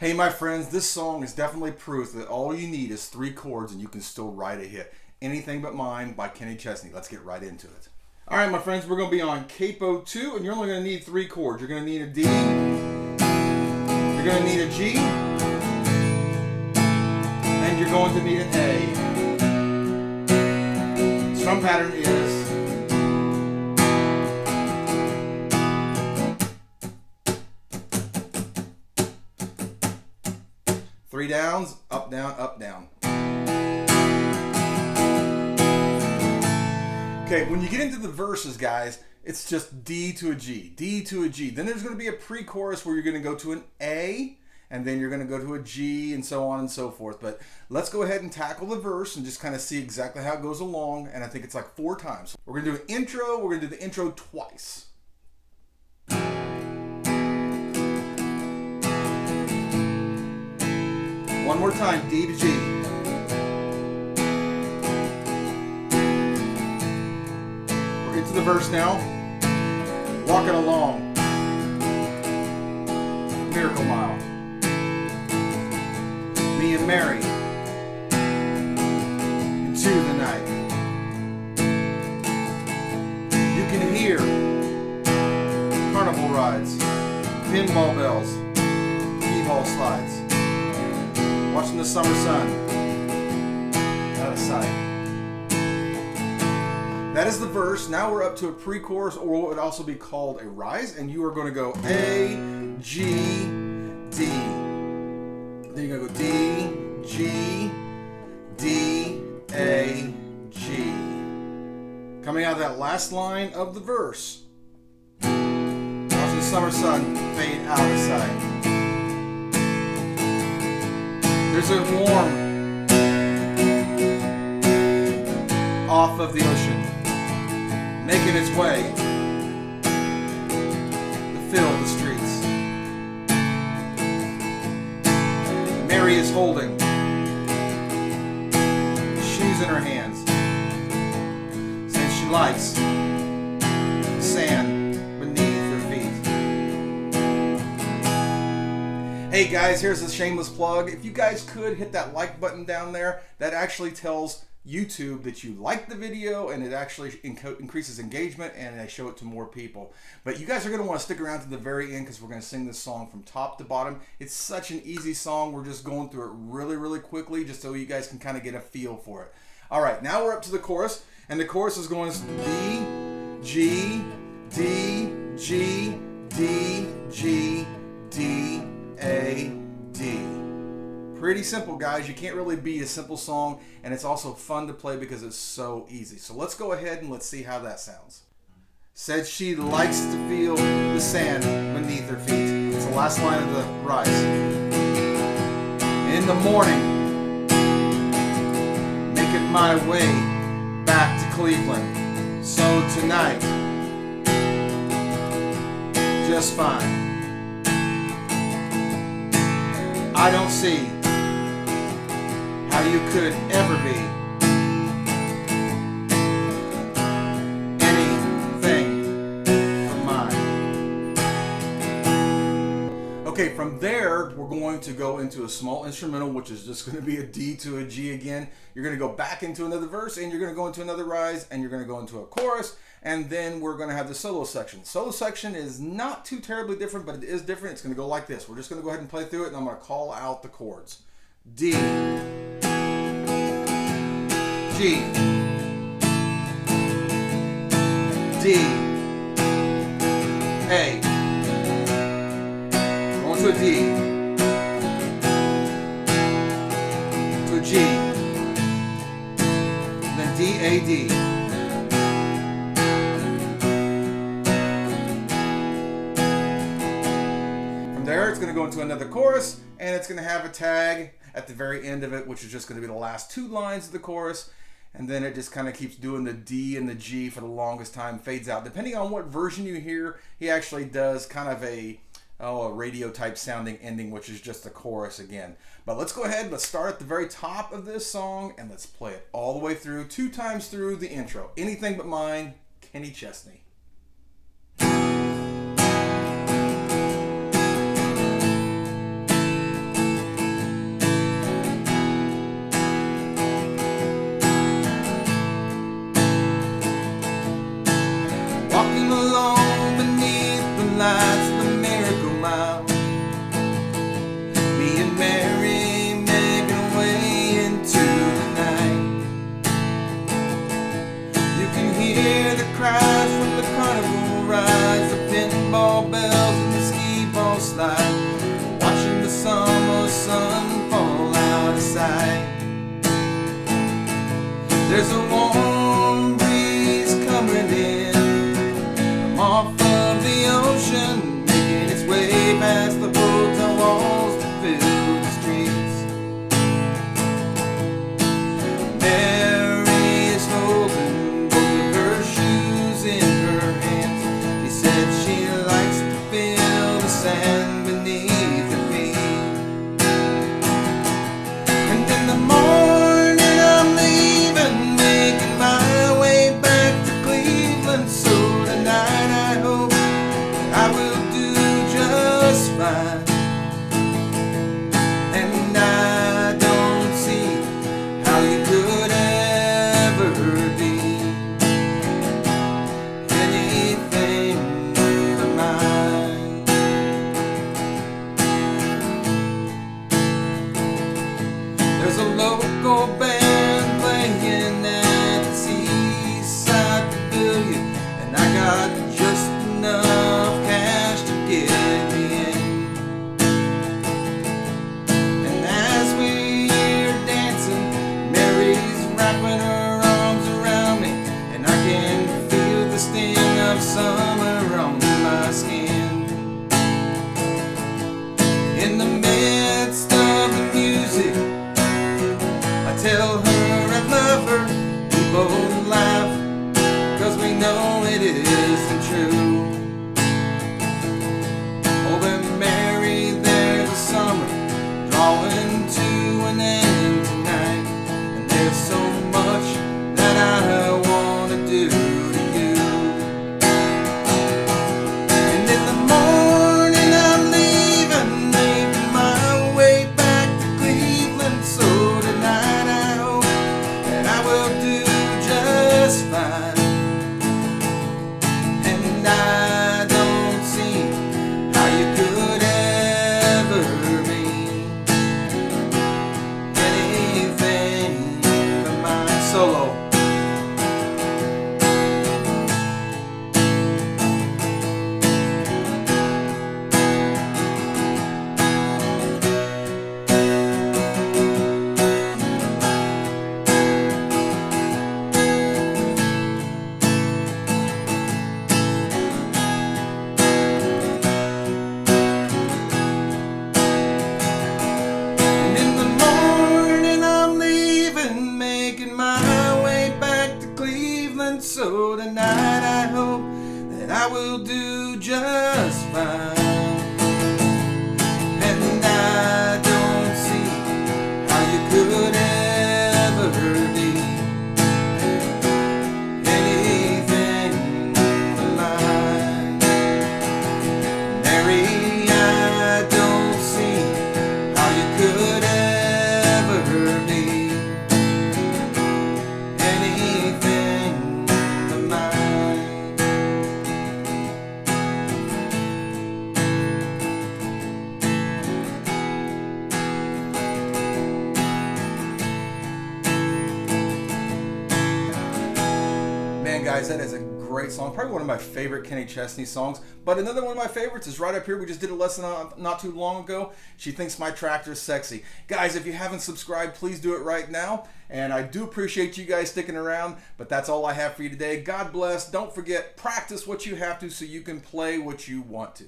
Hey my friends, this song is definitely proof that all you need is 3 chords and you can still write a hit. Anything But Mine by Kenny Chesney. Let's get right into it. Alright my friends, we're going to be on Capo 2 and you're only going to need 3 chords. You're going to need a D, you're going to need a G, and you're going to need an A. Strum pattern is 3 downs, up, down, up, down. Okay, when you get into the verses, guys, it's just D to a G, D to a G. Then there's going to be a pre-chorus where you're going to go to an A, and then you're going to go to a G, and so on and so forth. But let's go ahead and tackle the verse and just kind of see exactly how it goes along, and I think it's like 4 times. We're going to do an intro, we're going to do the intro twice. One more time, D to G. We're into the verse now. Walking along. Miracle Mile. Me and Mary. Into the night. You can hear carnival rides, pinball bells, b-ball slides. Watching the summer sun out of sight. That is the verse. Now we're up to a pre-chorus, or what would also be called a rise, and you are going to go A, G, D. Then you're going to go D, G, D, A, G. Coming out of that last line of the verse. Watching the summer sun fade out of sight. There's a warm off of the ocean, making its way to fill the streets. Mary is holding shoes in her hands, since she likes sand beneath her feet. Hey guys, here's a shameless plug. If you guys could hit that like button down there, that actually tells YouTube that you like the video, and it actually increases engagement, and I show it to more people. But you guys are going to want to stick around to the very end because we're going to sing this song from top to bottom. It's such an easy song. We're just going through it really quickly just so you guys can kind of get a feel for it. Alright, now we're up to the chorus, and the chorus is going D, G, D, G, D, G, D, A, D. Pretty simple, guys. You can't really beat a simple song, and it's also fun to play because it's so easy. So let's go ahead and let's see how that sounds. Said she likes to feel the sand beneath her feet. It's the last line of the rise. In the morning, making my way back to Cleveland. So tonight, just fine. I don't see how you could ever be anything but mine. Okay, from there, we're going to go into a small instrumental, which is just going to be a D to a G again. You're going to go back into another verse, and you're going to go into another rise, and you're going to go into a chorus, and then we're going to have the solo section. Solo section is not too terribly different, but it is different. It's going to go like this. We're just going to go ahead and play through it, and I'm going to call out the chords. D, G, D, A, going to a D, to a G, and then D, A, D. From there, it's going to go into another chorus, and it's going to have a tag at the very end of it, which is just going to be the last 2 lines of the chorus, and then it just kind of keeps doing the D and the G for the longest time, fades out. Depending on what version you hear, he actually does kind of a radio type sounding ending, which is just the chorus again. But let's go ahead, let's start at the very top of this song, and let's play it all the way through, 2 times through the intro. Anything But Mine, Kenny Chesney. Me and Mary making our way into the night. You can hear the cries from the carnival rides, the pinball bells and the skee ball slide, watching the summer sun fall out of sight. There's a warm breeze coming in from off of the ocean, making its way past the hotel walls to fill the streets. Mary is holding both of her shoes in her hands. She said she likes to feel the sand beneath her feet. And in the morning I'm leaving, making my way back to Cleveland. So tonight I hope that I will do just fine. And I don't see how you could ever be anything but mine. There's a local band playing at the Seaside Pavilion, and I got just enough cash to get me in. And as we're dancing, Mary's wrapping her arms around me, and I can feel the sting of summer on my skin. In the midst of the music, I tell her I love her. We both laugh, 'cause we know it isn't true. Oh, but Mary, there's a summer drawing to an end tonight, and there's so much that I want to do to you. And in the morning I'm leaving, making my way back to Cleveland. So tonight I hope that I will do just fine. And I don't see how you could ever be anything but mine. Solo. And in the morning I'm leaving, making my way back to Cleveland. So tonight I hope that I will do just fine. And I don't see how you could ever be anything but mine. Mary, I don't see how you could ever be anything but mine. Man, guys, that is a great song. Probably one of my favorite Kenny Chesney songs. But another one of my favorites is right up here. We just did a lesson on not too long ago. She Thinks My Tractor's Sexy. Guys, if you haven't subscribed, please do it right now. And I do appreciate you guys sticking around. But that's all I have for you today. God bless. Don't forget, practice what you have to so you can play what you want to.